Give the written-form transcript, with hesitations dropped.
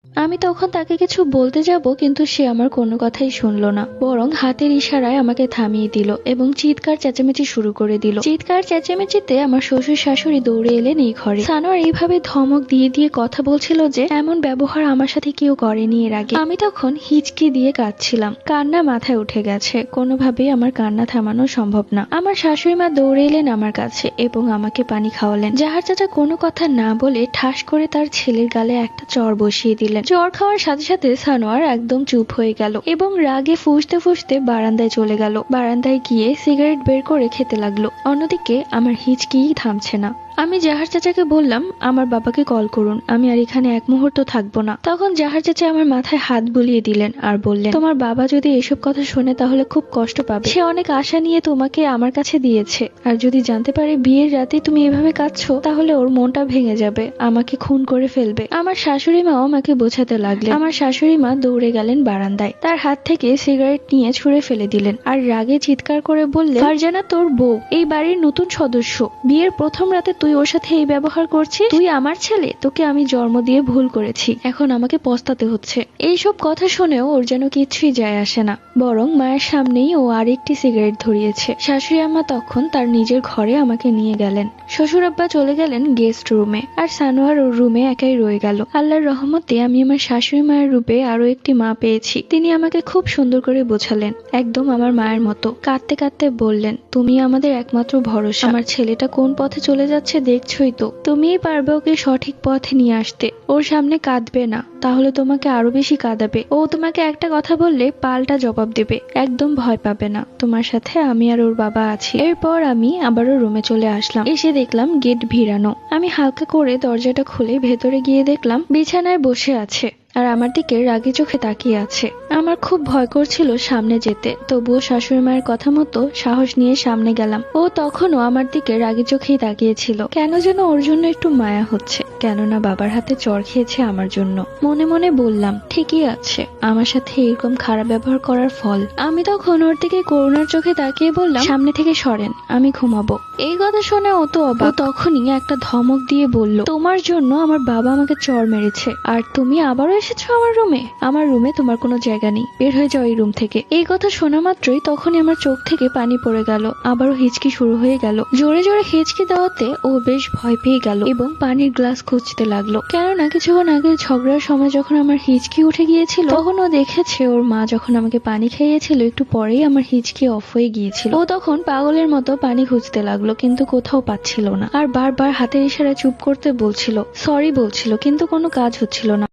আমি তখন তাকে কিছু বলতে যাব, কিন্তু সে আমার কোনো কথাই শুনলো না, বরং হাতের ইশারায় আমাকে থামিয়ে দিল এবং চিৎকার চেঁচামেচি শুরু করে দিল। চিৎকার চেঁচামেচিতে আমার শ্বশুর শাশুড়ি দৌড়ে এলেন এই ঘরে। সানোয়ার এইভাবে ধমক দিয়ে দিয়ে কথা বলছিল যে এমন ব্যবহার আমার সাথে কেউ করেনি এর আগে। আমি তখন হিচকি দিয়ে কাঁদছিলাম, কান্না মাথায় উঠে গেছে, কোনোভাবেই আমার কান্না থামানো সম্ভব না। আমার শাশুড়ি মা দৌড়ে এলেন আমার কাছে এবং আমাকে পানি খাওয়ালেন। জাহার চাচা কোনো কথা না বলে ঠাস করে তার ছেলের গালে একটা চড় বসিয়ে দিলেন। চড় খাওয়ার সাথে সাথে সানোয়ার একদম চুপ হয়ে গেল এবং রাগে ফুঁসতে ফুঁসতে বারান্দায় চলে গেল। বারান্দায় গিয়ে সিগারেট বের করে খেতে লাগলো। অন্যদিকে আমার হিচকিই থামছে না। আমি জাহার চাচাকে বললাম, আমার বাবাকে কল করুন, আমি আর এখানে এক মুহূর্ত থাকবো না। তখন জাহার চাচা আমার মাথায় হাত বুলিয়ে দিলেন আর বললেন, তোমার বাবা যদি এসব কথা শোনে তাহলে খুব কষ্ট পাবে। সে অনেক আশা নিয়ে তোমাকে আমার কাছে দিয়েছে, আর যদি জানতে পারে বিয়ের রাতে তুমি এভাবে কাঁদছো তাহলে ওর মনটা ভেঙে যাবে, আমাকে খুন করে ফেলবে। আমার শাশুড়ি মাও আমাকে বোঝাতে লাগলেন। আমার শাশুড়ি মা দৌড়ে গেলেন বারান্দায়, তার হাত থেকে সিগারেট নিয়ে ছুঁড়ে ফেলে দিলেন আর রাগে চিৎকার করে বললেন, ফারজানা তোর বউ, এই বাড়ির নতুন সদস্য, বিয়ের প্রথম রাতে তুই ওর সাথে এই ব্যবহার করছিস? তুই আমার ছেলে, তোকে আমি জন্ম দিয়ে ভুল করেছি, এখন আমাকে পস্তাতে হচ্ছে। এইসব কথা শুনেও ওর যেন কিছুই যায় আসে না, বরং মায়ের সামনেই ও আরেকটি সিগারেট ধরিয়েছে। শাশুড়ি আম্মা তখন তার নিজের ঘরে আমাকে নিয়ে গেলেন। শ্বশুর আব্বা চলে গেলেন গেস্ট রুমে, আর সানোয়ার ওর রুমে একাই রয়ে গেল। আল্লাহর রহমতে আমি আমার শাশুড়ি মায়ের রূপে আরো একটি মা পেয়েছি। তিনি আমাকে খুব সুন্দর করে বোঝালেন, একদম আমার মায়ের মতো। কাঁদতে কাঁদতে বললেন, তুমি আমাদের একমাত্র ভরসা। আমার ছেলেটা কোন পথে চলে যাচ্ছে দেখছই তো, তুমিই পারবে ওকে সঠিক পথে নিয়ে আসতে। ওর সামনে কাঁদবে না, তাহলে তোমাকে আরো বেশি কাঁদাবে। ও তোমাকে একটা কথা বললে পাল্টা জবাব দেবে, একদম ভয় পাবে না। তোমার সাথে আমি আর ওর বাবা আছি। এরপর আমি আবারও রুমে চলে আসলাম। এসে দেখলাম গেট ভিড়ানো। আমি হালকা করে দরজাটা খুলে ভেতরে গিয়ে দেখলাম বিছানায় বসে আছে আর আমার দিকে রাগি চোখে তাকিয়ে আছে। আমার খুব ভয় করছিল সামনে যেতে, তবুও শাশুড়ি মায়ের কথা মতো সাহস নিয়ে সামনে গেলাম। ও তখনও আমার দিকে রাগি চোখেই তাকিয়েছিল। কেন যেন ওর জন্য একটু মায়া হচ্ছে, কেননা বাবার হাতে চড় খেয়েছে আমার জন্য। মনে মনে বললাম, ঠিকই আছে, আমার সাথে এরকম খারাপ ব্যবহার করার ফল। আমি তখন ওর দিকে করুণার চোখে তাকিয়ে বললাম, সামনে থেকে সরেন, আমি ঘুমাবো। এই কথা শুনে ও তো অবাক। তখনই একটা ধমক দিয়ে বলল, তোমার জন্য আমার বাবা আমাকে চড় মেরেছে, আর তুমি আবারও এসেছো আমার রুমে। আমার রুমে তোমার কোনো জায়গা নেই, বের হয়ে যাও এই রুম থেকে। এই কথা শোনা মাত্রই তখনই আমার চোখ থেকে পানি পড়ে গেল, আবারও হিচকি শুরু হয়ে গেল। জোরে জোরে হিচকি দেওয়াতে ও বেশ ভয় পেয়ে গেল এবং পানির গ্লাস খুঁজতে লাগলো। কেননা কিছুক্ষণ আগে ঝগড়ার সময় যখন আমার হিচকি উঠে গিয়েছিল, তখন ও দেখেছে ওর মা যখন আমাকে পানি খাইয়েছিল একটু পরেই আমার হিচকি অফ হয়ে গিয়েছিল। ও তখন পাগলের মতো পানি খুঁজতে লাগলো, কিন্তু কোথাও পাচ্ছিল না, আর বারবার হাতের ইশারায় চুপ করতে বলছিল, সরি বলছিল, কিন্তু কোনো কাজ হচ্ছিল না।